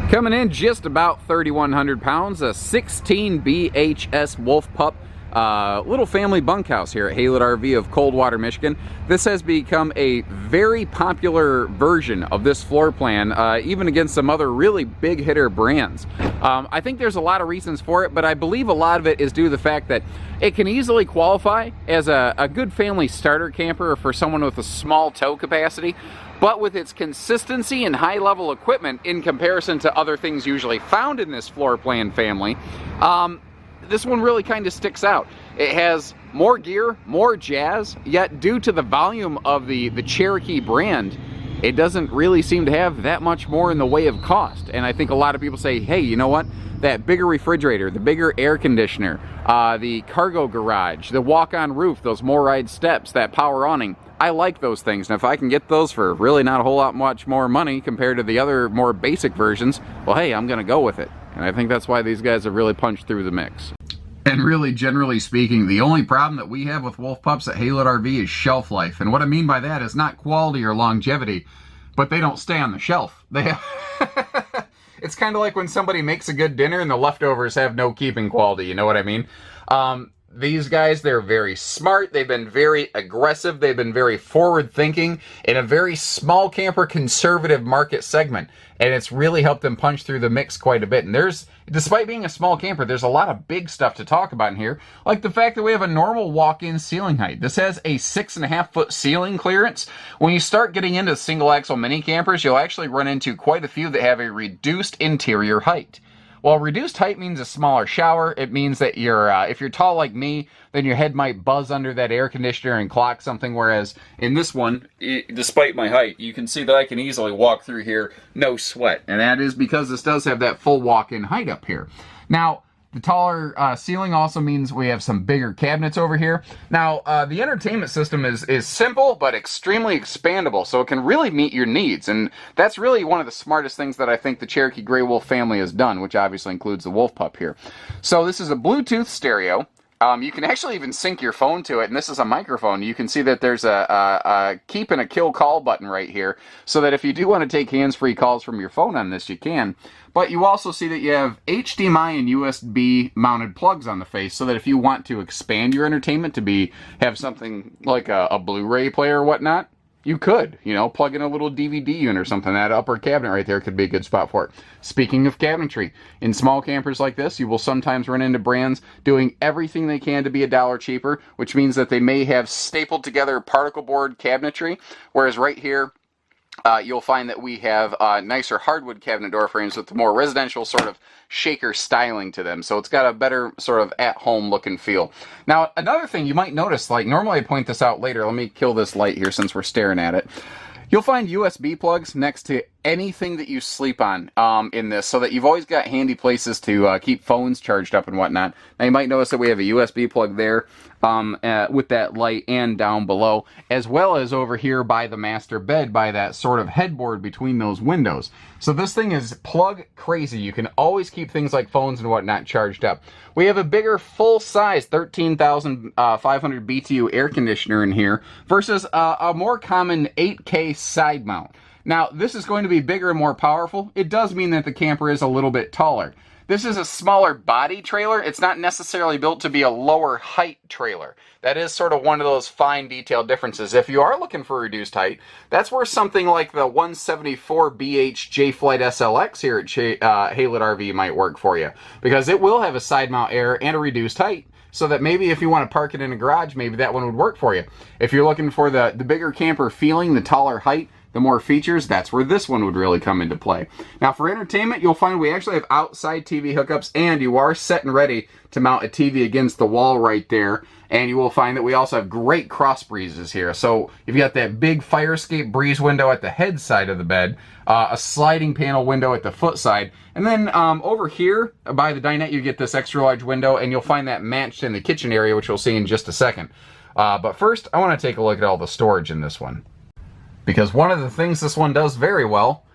Coming in just about 3,100 pounds, a 16 BHS Wolf Pup, little family bunkhouse here at Haylett RV of Coldwater, Michigan. This has become a very popular version of this floor plan, even against some other really big hitter brands. I think there's a lot of reasons for it, but I believe a lot of it is due to the fact that it can easily qualify as a good family starter camper for someone with a small tow capacity. But with its consistency and high-level equipment in comparison to other things usually found in this floor plan family, this one really kind of sticks out. It has more gear, more jazz, yet due to the volume of the Cherokee brand, it doesn't really seem to have that much more in the way of cost. And I think a lot of people say, hey, you know what? That bigger refrigerator, the bigger air conditioner, the cargo garage, the walk-on roof, those MORryde steps, that power awning, I like those things, and if I can get those for really not a whole lot much more money compared to the other more basic versions, well, hey, I'm gonna go with it. And I think that's why these guys have really punched through the mix. And really, generally speaking, the only problem that we have with Wolf Pups at Haylett RV is shelf life. And what I mean by that is not quality or longevity, but they don't stay on the shelf. They have it's kind of like when somebody makes a good dinner and the leftovers have no keeping quality, you know what I mean? These guys, they're very smart, they've been very aggressive, they've been very forward-thinking in a very small camper conservative market segment. And it's really helped them punch through the mix quite a bit. And despite being a small camper, there's a lot of big stuff to talk about in here. Like the fact that we have a normal walk-in ceiling height. This has a 6.5-foot ceiling clearance. When you start getting into single-axle mini campers, you'll actually run into quite a few that have a reduced interior height. While reduced height means a smaller shower, it means that if you're tall like me, then your head might buzz under that air conditioner and clock something, whereas in this one, despite my height, you can see that I can easily walk through here, no sweat. And that is because this does have that full walk-in height up here. Now, the taller ceiling also means we have some bigger cabinets over here. Now, the entertainment system is simple, but extremely expandable, so it can really meet your needs. And that's really one of the smartest things that I think the Cherokee Grey Wolf family has done, which obviously includes the Wolf Pup here. So this is a Bluetooth stereo. You can actually even sync your phone to it, and this is a microphone. You can see that there's a keep and a kill call button right here, so that if you do want to take hands-free calls from your phone on this, you can. But you also see that you have HDMI and USB mounted plugs on the face, so that if you want to expand your entertainment to have something like a Blu-ray player or whatnot, you could, plug in a little DVD unit or something. That upper cabinet right there could be a good spot for it. Speaking of cabinetry, in small campers like this, you will sometimes run into brands doing everything they can to be $1 cheaper, which means that they may have stapled together particle board cabinetry, whereas right here, you'll find that we have nicer hardwood cabinet door frames with the more residential sort of shaker styling to them. So it's got a better sort of at-home look and feel. Now, another thing you might notice, like normally I point this out later. Let me kill this light here since we're staring at it. You'll find USB plugs next to anything that you sleep on in this, so that you've always got handy places to keep phones charged up and whatnot. Now you might notice that we have a USB plug there with that light and down below, as well as over here by the master bed by that sort of headboard between those windows. So this thing is plug crazy. You can always keep things like phones and whatnot charged up. We have a bigger full-size 13,500 BTU air conditioner in here versus a more common 8K side mount. Now, this is going to be bigger and more powerful. It does mean that the camper is a little bit taller. This is a smaller body trailer. It's not necessarily built to be a lower height trailer. That is sort of one of those fine detail differences. If you are looking for reduced height, that's where something like the 174 BH J-Flight SLX here at Haylett RV might work for you, because it will have a side mount air and a reduced height. So that maybe if you want to park it in a garage, maybe that one would work for you. If you're looking for the bigger camper feeling, the taller height, the more features, that's where this one would really come into play. Now for entertainment, you'll find we actually have outside TV hookups, and you are set and ready to mount a TV against the wall right there. And you will find that we also have great cross breezes here. So you've got that big fire escape breeze window at the head side of the bed, a sliding panel window at the foot side, and then over here by the dinette you get this extra large window, and you'll find that matched in the kitchen area, which we'll see in just a second. But first, I want to take a look at all the storage in this one. Because one of the things this one does very well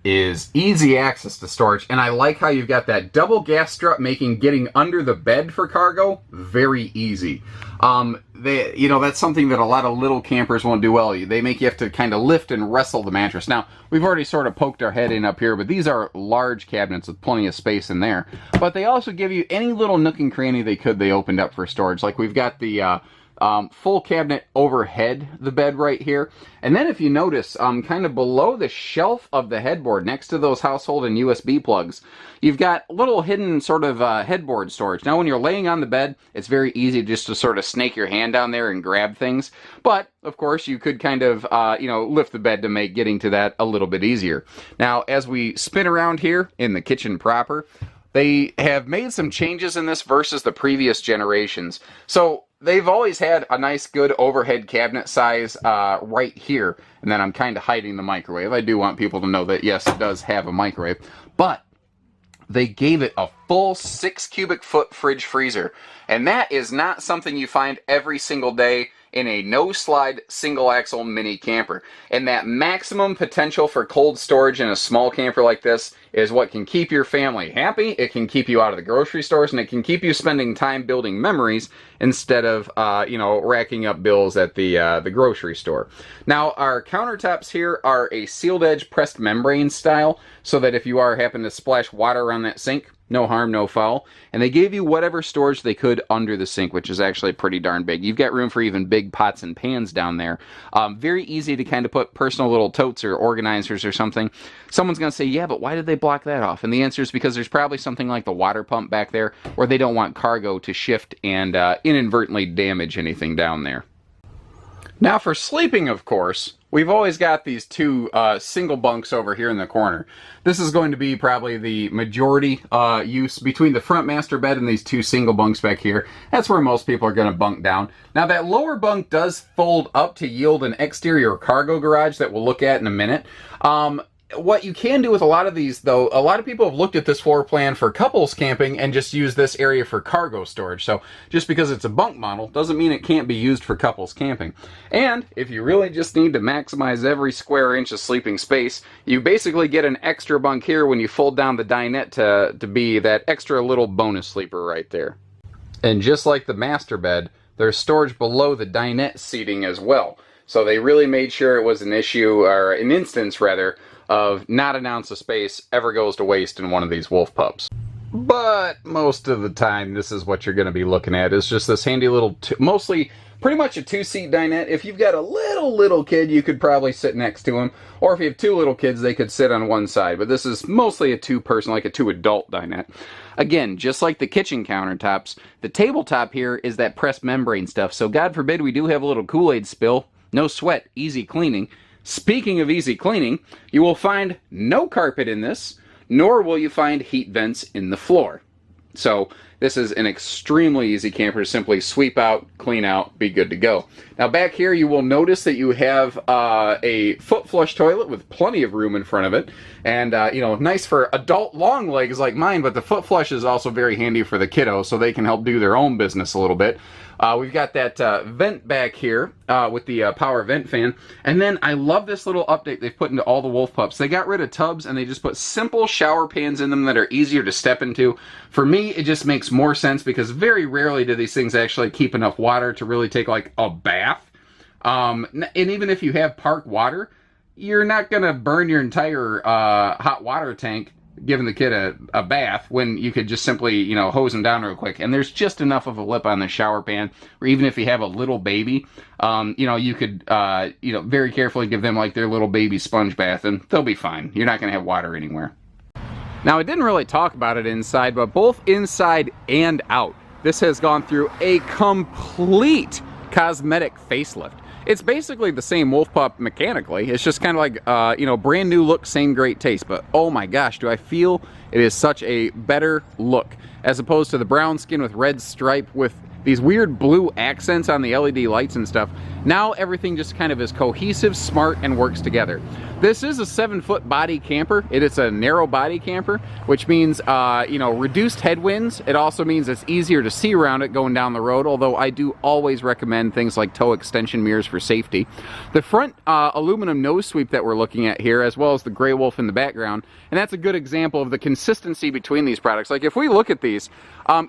is easy access to storage, and I like how you've got that double gas strut making getting under the bed for cargo very easy. that's something that a lot of little campers won't do well. They make you have to kind of lift and wrestle the mattress. Now, we've already sort of poked our head in up here, but these are large cabinets with plenty of space in there. But they also give you any little nook and cranny they opened up for storage. Like we've got the full cabinet overhead the bed right here. And then if you notice, kind of below the shelf of the headboard, next to those household and USB plugs, you've got little hidden sort of headboard storage. Now when you're laying on the bed, it's very easy just to sort of snake your hand down there and grab things. But, of course, you could kind of, lift the bed to make getting to that a little bit easier. Now, as we spin around here in the kitchen proper, they have made some changes in this versus the previous generations. So they've always had a nice, good overhead cabinet size right here. And then I'm kind of hiding the microwave. I do want people to know that, yes, it does have a microwave. But they gave it a full 6 cubic foot fridge freezer. And that is not something you find every single day in a no-slide, single-axle mini camper. And that maximum potential for cold storage in a small camper like this is what can keep your family happy, it can keep you out of the grocery stores, and it can keep you spending time building memories instead of, racking up bills at the grocery store. Now, our countertops here are a sealed edge pressed membrane style, so that if you happen to splash water around that sink, no harm, no foul. And they gave you whatever storage they could under the sink, which is actually pretty darn big. You've got room for even big pots and pans down there. Very easy to kind of put personal little totes or organizers or something. Someone's going to say, yeah, but why did they block that off? And the answer is because there's probably something like the water pump back there where they don't want cargo to shift and inadvertently damage anything down there. Now for sleeping, of course, we've always got these two single bunks over here in the corner. This is going to be probably the majority use between the front master bed and these two single bunks back here. That's where most people are going to bunk down. Now that lower bunk does fold up to yield an exterior cargo garage that we'll look at in a minute. What you can do with a lot of these, though, a lot of people have looked at this floor plan for couples camping and just use this area for cargo storage. So just because it's a bunk model doesn't mean it can't be used for couples camping. And if you really just need to maximize every square inch of sleeping space, you basically get an extra bunk here when you fold down the dinette to be that extra little bonus sleeper right there. And just like the master bed, there's storage below the dinette seating as well. So they really made sure it was an issue, or an instance rather, of not an ounce of space ever goes to waste in one of these Wolf Pups. But most of the time, this is what you're going to be looking at. It's just this handy little, mostly pretty much a 2-seat dinette. If you've got a little kid, you could probably sit next to him. Or if you have 2 little kids, they could sit on one side. But this is mostly a 2-person, like a 2-adult dinette. Again, just like the kitchen countertops, the tabletop here is that pressed membrane stuff. So God forbid we do have a little Kool-Aid spill. No sweat, easy cleaning. Speaking of easy cleaning, you will find no carpet in this, nor will you find heat vents in the floor. So this is an extremely easy camper to simply sweep out, clean out, be good to go. Now back here you will notice that you have a foot flush toilet with plenty of room in front of it. And nice for adult long legs like mine, but the foot flush is also very handy for the kiddo so they can help do their own business a little bit. We've got that vent back here with the power vent fan. And then I love this little update they've put into all the Wolf Pups. They got rid of tubs and they just put simple shower pans in them that are easier to step into. For me, it just makes more sense because very rarely do these things actually keep enough water to really take like a bath. And even if you have park water, you're not going to burn your entire hot water tank giving the kid a bath when you could just simply, hose them down real quick. And there's just enough of a lip on the shower pan, or even if you have a little baby, you could, very carefully give them like their little baby sponge bath and they'll be fine. You're not going to have water anywhere. Now, I didn't really talk about it inside, but both inside and out, this has gone through a complete cosmetic facelift. It's basically the same Wolf Pup mechanically. It's just kind of like, brand new look, same great taste. But oh my gosh, do I feel it is such a better look as opposed to the brown skin with red stripe with these weird blue accents on the LED lights and stuff. Now everything just kind of is cohesive, smart, and works together. This is a 7-foot body camper. It is a narrow body camper, which means, reduced headwinds. It also means it's easier to see around it going down the road, although I do always recommend things like tow extension mirrors for safety. The front aluminum nose sweep that we're looking at here, as well as the Grey Wolf in the background, and that's a good example of the consistency between these products. Like if we look at these,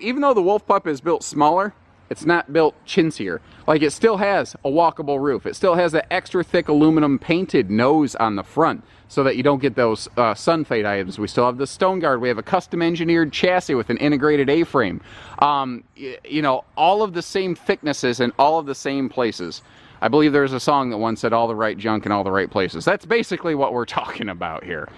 even though the Wolf Pup is built smaller, It's not built chintzier. Like, it still has a walkable roof. It still has that extra thick aluminum painted nose on the front so that you don't get those sun fade items. We still have the stone guard. We have a custom engineered chassis with an integrated A-frame. You know, all of the same thicknesses and all of the same places. I believe there's a song that once said all the right junk in all the right places. That's basically what we're talking about here.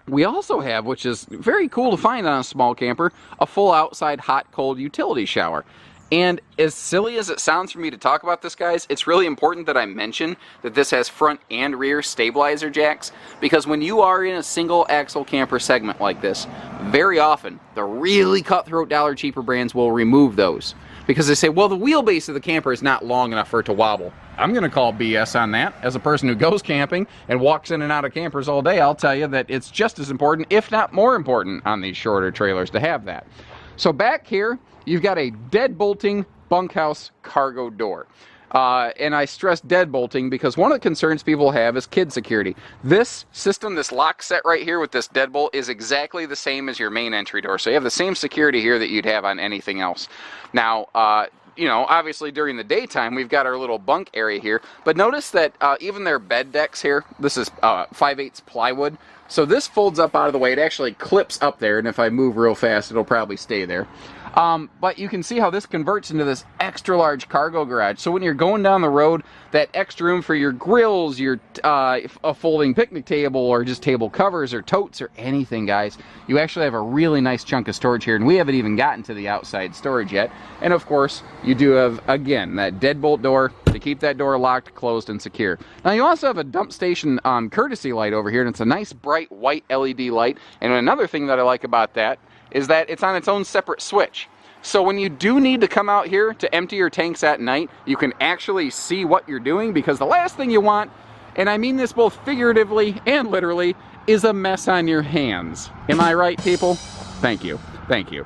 We also have, which is very cool to find on a small camper, a full outside hot cold utility shower. And as silly as it sounds for me to talk about this, guys, it's really important that I mention that this has front and rear stabilizer jacks, because when you are in a single axle camper segment like this, very often the really cutthroat dollar cheaper brands will remove those because they say, well, the wheelbase of the camper is not long enough for it to wobble. I'm going to call BS on that. As a person who goes camping and walks in and out of campers all day, I'll tell you that it's just as important, if not more important, on these shorter trailers to have that. So back here, you've got a deadbolting bunkhouse cargo door. And I stress deadbolting because one of the concerns people have is kid security. This system, this lock set right here with this deadbolt, is exactly the same as your main entry door. So you have the same security here that you'd have on anything else. Now, you know, obviously during the daytime, we've got our little bunk area here. But notice that even their bed decks here, this is 5/8 plywood. So this folds up out of the way. It actually clips up there, and if I move real fast, it'll probably stay there. But you can see how this converts into this extra large cargo garage. So when you're going down the road, that extra room for your grills, your a folding picnic table, or just table covers or totes or anything, guys, you actually have a really nice chunk of storage here. And we haven't even gotten to the outside storage yet. And of course, you do have, again, that deadbolt door to keep that door locked, closed, and secure. Now you also have a dump station courtesy light over here, and it's a nice bright white LED light. And another thing that I like about that is that it's on its own separate switch. So when you do need to come out here to empty your tanks at night, you can actually see what you're doing, because the last thing you want, and I mean this both figuratively and literally, is a mess on your hands. Am I right, people? Thank you. Thank you.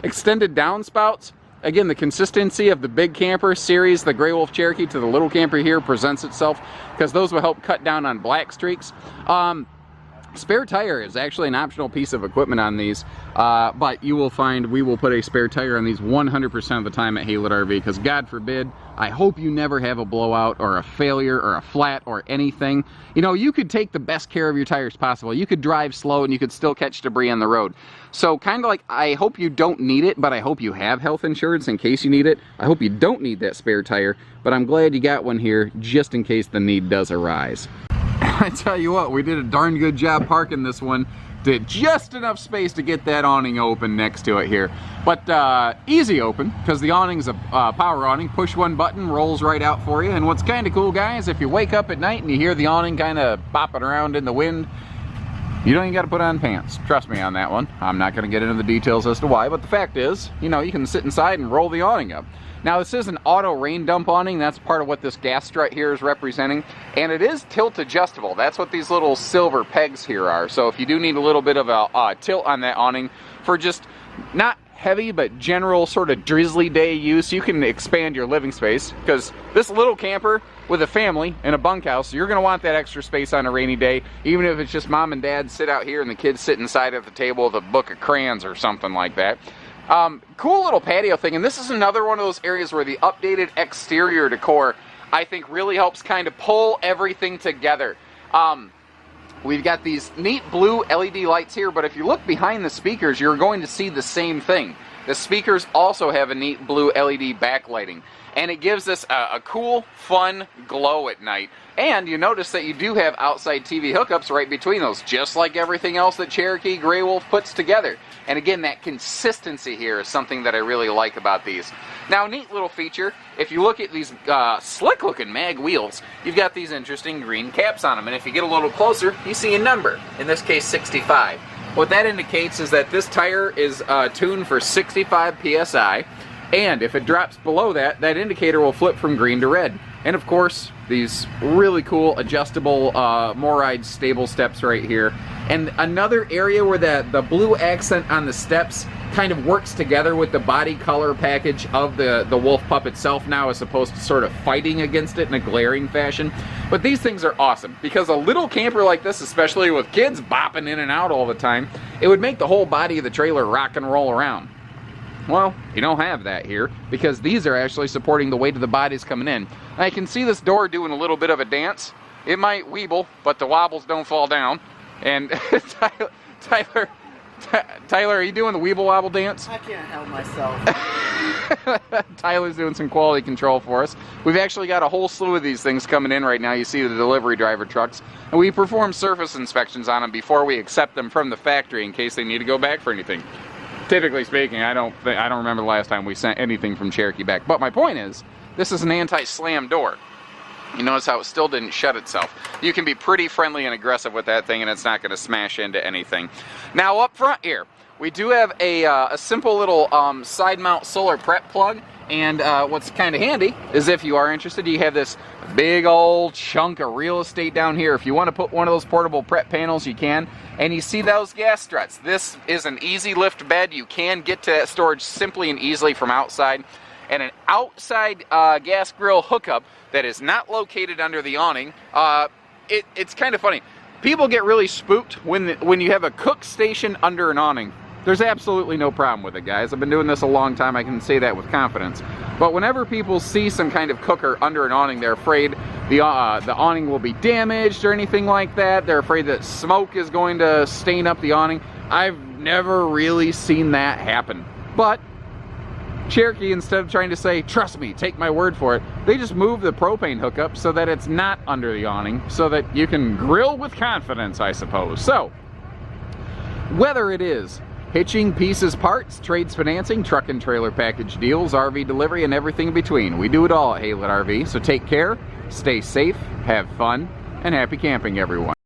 Extended downspouts. Again, the consistency of the big camper series, the Grey Wolf Cherokee, to the little camper here presents itself, because those will help cut down on black streaks. Spare tire is actually an optional piece of equipment on these, but you will find we will put a spare tire on these 100% of the time at Haylett RV, because God forbid, I hope you never have a blowout or a failure or a flat or anything. You know, you could take the best care of your tires possible. You could drive slow and you could still catch debris on the road. So kind of like, I hope you don't need it, but I hope you have health insurance in case you need it. I hope you don't need that spare tire, but I'm glad you got one here just in case the need does arise. I tell you what, we did a darn good job parking this one. Did just enough space to get that awning open next to it here. But easy open, because the awning's a power awning. Push one button, rolls right out for you. And what's kind of cool, guys, if you wake up at night and you hear the awning kind of bopping around in the wind, you don't even got to put on pants. Trust me on that one. I'm not going to get into the details as to why, but the fact is, you know, you can sit inside and roll the awning up. Now, this is an auto rain dump awning. That's part of what this gas strut here is representing. And it is tilt adjustable. That's what these little silver pegs here are. So if you do need a little bit of a tilt on that awning for just not heavy but general sort of drizzly day use, you can expand your living space, because this little camper with a family in a bunkhouse, you're going to want that extra space on a rainy day, even if it's just mom and dad sit out here and the kids sit inside at the table with a book of crayons or something like that. Cool little patio thing, and this is another one of those areas where the updated exterior decor, I think, really helps kind of pull everything together. We've got these neat blue LED lights here, but if you look behind the speakers, you're going to see the same thing. The speakers also have a neat blue LED backlighting, and it gives us a cool, fun glow at night. And you notice that you do have outside TV hookups right between those, just like everything else that Cherokee Grey Wolf puts together. And again, that consistency here is something that I really like about these. Now, neat little feature, if you look at these slick-looking mag wheels, you've got these interesting green caps on them. And if you get a little closer, you see a number, in this case 65. What that indicates is that this tire is tuned for 65 PSI. And if it drops below that, that indicator will flip from green to red. And of course, these really cool adjustable Moride stable steps right here. And another area where the blue accent on the steps kind of works together with the body color package of the Wolf Pup itself now, as opposed to sort of fighting against it in a glaring fashion. But these things are awesome, because a little camper like this, especially with kids bopping in and out all the time, it would make the whole body of the trailer rock and roll around. Well, you don't have that here because these are actually supporting the weight of the bodies coming in. I can see this door doing a little bit of a dance. It might weeble, but the wobbles don't fall down. And Tyler, are you doing the weeble wobble dance? I can't help myself. Tyler's doing some quality control for us. We've actually got a whole slew of these things coming in right now. You see the delivery driver trucks. And we perform surface inspections on them before we accept them from the factory in case they need to go back for anything. Typically speaking, I don't remember the last time we sent anything from Cherokee back. But my point is, this is an anti-slam door. You notice how it still didn't shut itself. You can be pretty friendly and aggressive with that thing and it's not going to smash into anything. Now up front here, we do have a simple little side mount solar prep plug. And what's kind of handy is if you are interested, you have this big old chunk of real estate down here. If you want to put one of those portable prep panels, you can. And you see those gas struts. This is an easy lift bed. You can get to that storage simply and easily from outside. And an outside gas grill hookup that is not located under the awning. It's kind of funny. People get really spooked when you have a cook station under an awning. There's absolutely no problem with it, guys. I've been doing this a long time. I can say that with confidence. But whenever people see some kind of cooker under an awning, they're afraid the awning will be damaged or anything like that. They're afraid that smoke is going to stain up the awning. I've never really seen that happen. But Cherokee, instead of trying to say, trust me, take my word for it, they just move the propane hookup so that it's not under the awning, so that you can grill with confidence, I suppose. So, whether it is hitching, pieces, parts, trades, financing, truck and trailer package deals, RV delivery, and everything in between, we do it all at Haylett RV. So take care, stay safe, have fun, and happy camping, everyone.